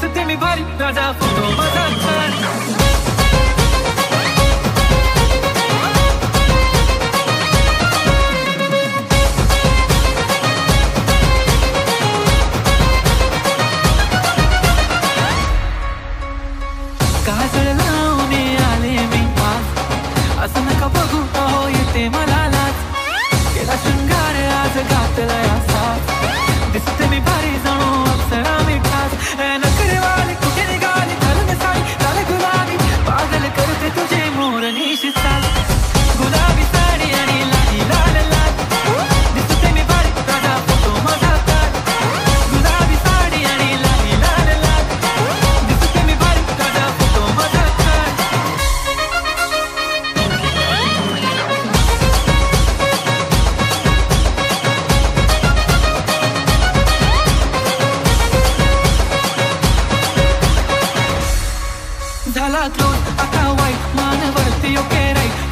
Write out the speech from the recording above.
दिसते मी भारी राजा फोटो माझा छान काजळ लावून आले मी आज असं नका बघू अहो येते मला लाज केला शृंगार आज घातलाय असा दिसते मी भारी जणू अप्सरा मी खास नखरे वाली कुठे निघाली घालून साडी लाल गुलाबी पागल करते तुझे मोरनीशी चाल गुलाबी साडी आणि लाली लाल लाल दिसते मी भारी राजा फोटो माझा काढ गुलाबी साडी आणि लाली लाल लाल दिसते मी भारी राजा फोटो माझा काढ झाला क्लोज आता वाईट मानवरती ओके राईट